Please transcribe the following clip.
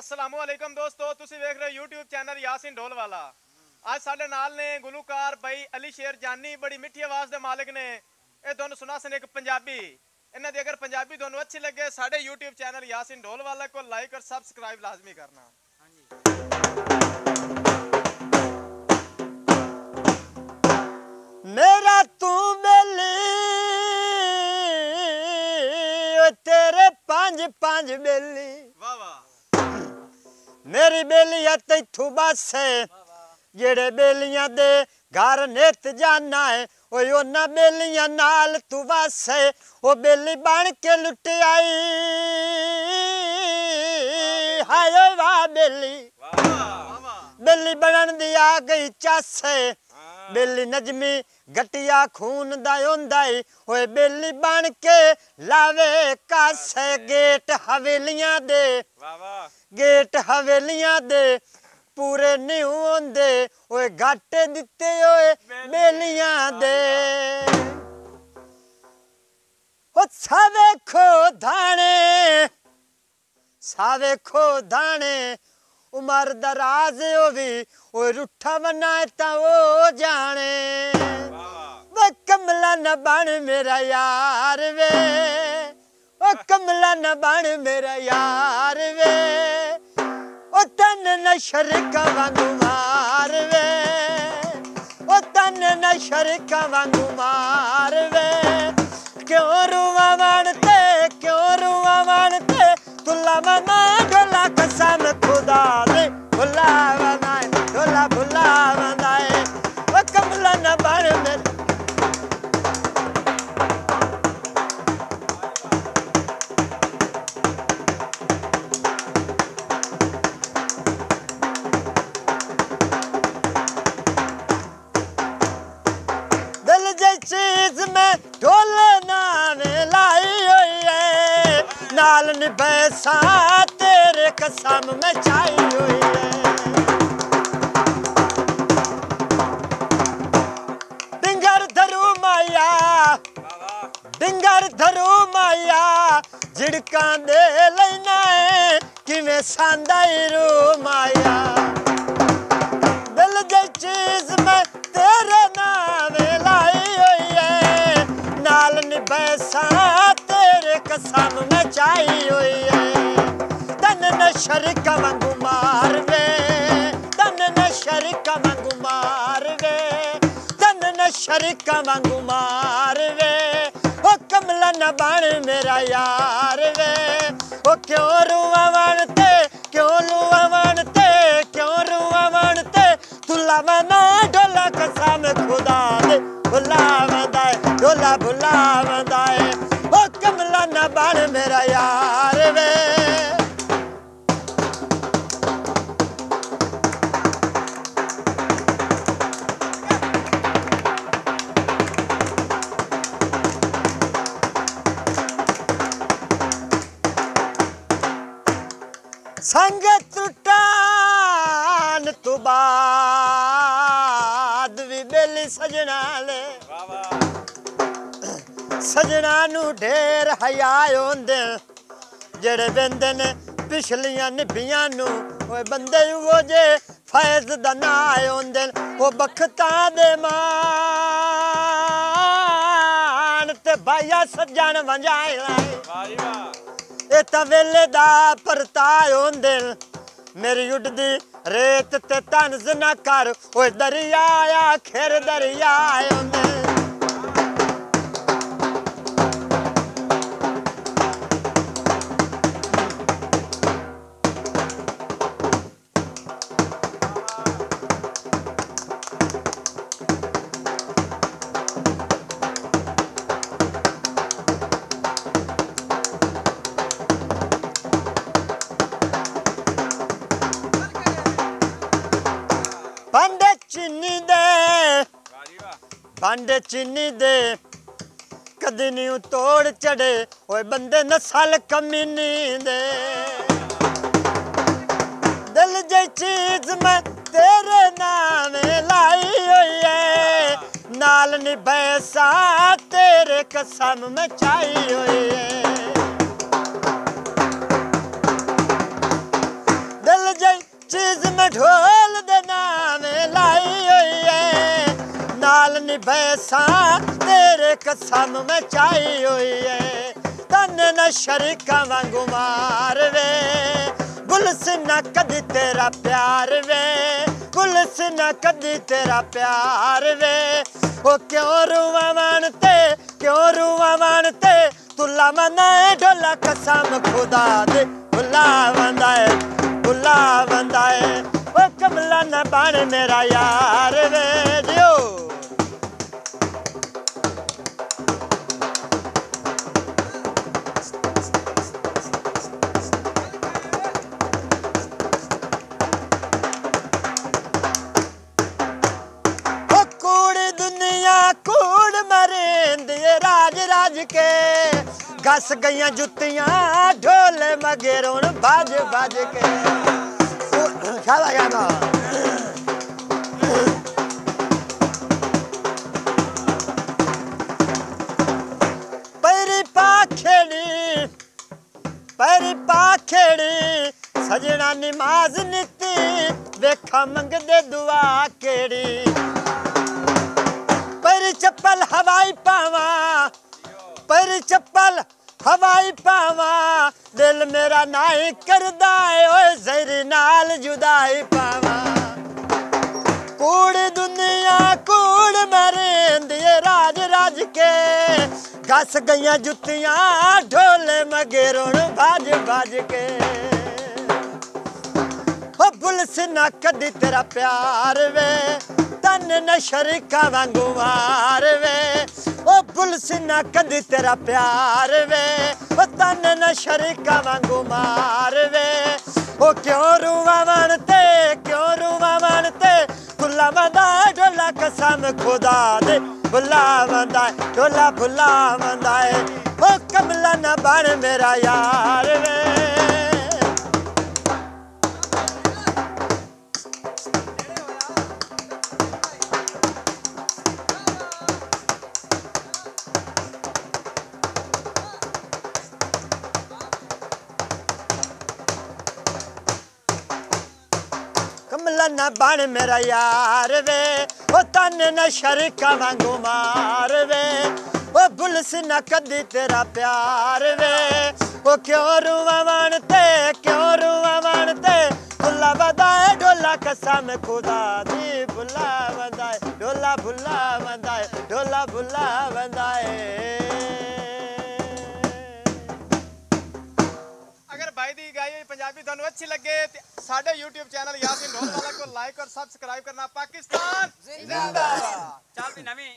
अस्सलामुअलैकुम दोस्तों, तुसी देख रहे हो यूट्यूब चैनल यासीन ढोलवाला। आज साडे नाल ने गुलूकार भाई अली शेर जानी, बड़ी मिठी आवाज दे मालिक ने। ये दोनों सुना सन एक पंजाबी। इन्हां दी अगर पंजाबी दोनों अच्छी लगे, साडे यूट्यूब चैनल यासीन ढोलवाला को लाइक और सब्सक्राइब लाजमी करना। मेरा तू बेली तेरे पांच पांच बेली, वाह वाह। मेरी बेली है तैथू बस है, जेड़े बेलियां दे घर नित जाना है, ओना बेलियां नाल तू बस है। ओ बेली बन के लुट आई, हाय वाह बेली, बेली बनन दी आ गई चस है। बेली नजमी गटिया खून दा होंदा है, ओए बेली बन के लावे कस है। गेट हवेलियां दे, गेट हवेलियां दे पूरे नहीं होंदे, ओए घाटे दिते ओए बेलियां दे। ओ सावे खो धाने, सावे खो धाने, उमर दराज होवी, ओ रूठा बनाए ता ओ जाने। वे कमला न बन मेरा यार वे, ओ कमला न बन मेरा यार वे, ओ तन न शरीका वांगू मार वे, ओ तन न शरीका वांगू मार वे। क्यों रुवा मानते, क्यों रुवा मानते, तुला मना ढोला कसम खुदा दे, भुला बनाए ढोला भुला बनाए। ओ कमला न बन मेरा, दिल जे चीज में ढोल नावे लाई हुई है, नाल निभैसा तेरे कसम में छाई हुई है। डिंगर धरू माया, डिंगर धरू माया, झिड़का दे लेना है किवें सांदा रू माया। दिल जे चीज में तेरे नावे लाई हुई है, नाल निभैसा तेरे कसम में छाई हुई है। तन न शरीका वांगू मार वे, तन न शरीका वांगू मार वे, तन न शरीका वांगू मार वे। ओ कमला न बन मेरा यार वे, ओ क्यों रुआ बनते, क्यों रुआ बनते, क्यों रुआ बनते, तुला मना ढोला कसम खुदा दे, भुला बंदाए ढोला भुला बंदाए। ओ कमला न बन मेरा यार वे। संग टुटान तू बाद भी बेली सजना ले, सजना नू ढेर हया होंदे, जेड़े बेंदे ने पिछलियां निभियां नू, ओए बंदे वो जे फैज दा ना होंदे, ओ बखतां दे मान ते भाईया सज्जन वंजाए लाए। ए तवेले दा परताए होंदे, मेरी उडदी रेत ते तंज न कर, ओए दरिया आखिर दरिया होंदे। भांडे चीनी दे, भांडे चीनी दे, कदी नहीं तोड़ चढ़े, ओए बंदे नस्ल कमीनी दे। दिल जे चीज में तेरे नावे लाई हुई है, नाल निभैसा तेरे कसम में छाई हुई है। चीज में ढोल दे नाम लाई हुई है नाल निभैसा तेरे कसम में चाई हुई है तन न शरीका वांगू मार वे गुलसिना कदी तेरा प्यार वे गुलसिना कदी तेरा प्यार वे ओ क्यों रुवा मानते तुला मनाए डोला कसम खुदा दे बुला वंदाए ओ कमला न बन मेरा यार वे जियो कूड़ मरेंद राज राज के घस गईया जुतियां ढोले मगेरों बाज बाज के गाना पैरी पाखेड़ी सजना नमाज नीति वेखा मंगदे दुआ केड़ी पैर चप्पल हवाई पावा दिल मेरा नाई करदा है ओए जहरी नाल जुदाई पावा कूड़ दुनिया कूड़ मरेंद राज राज के घस गईया जुतियां ढोले मगेरों बाज बाज के ओ बुलसिना कदी तेरा प्यार वे तन न शरीका वांगू मार वे ओ बुलसिना कदी तेरा प्यार वे ओ तन न शरीका वांगू मार वे ओ क्यों रुवा मानते तुला वंदाए ढोला कसम खुदा दे बुला वंदाए ढोला बुला वंदाए ओ कमला न बन मेरा यार वे कमला न बन मेरा यार वे ओ तन न शरीका वांगू मार वे ओ बुलसिना कदी तेरा प्यार वे ओ क्यों रुवा मानते बुला वंदाए ढोला कसम खुदा दी बुला वंदाए ढोला बुला वंदाए भाई दी गाई हुई पंजाबी थानू अच्छी लगे साडे YouTube चैनल यासीन ढोल वाला को लाइक और सब्सक्राइब करना पाकिस्तान जिंदाबाद चलती नवी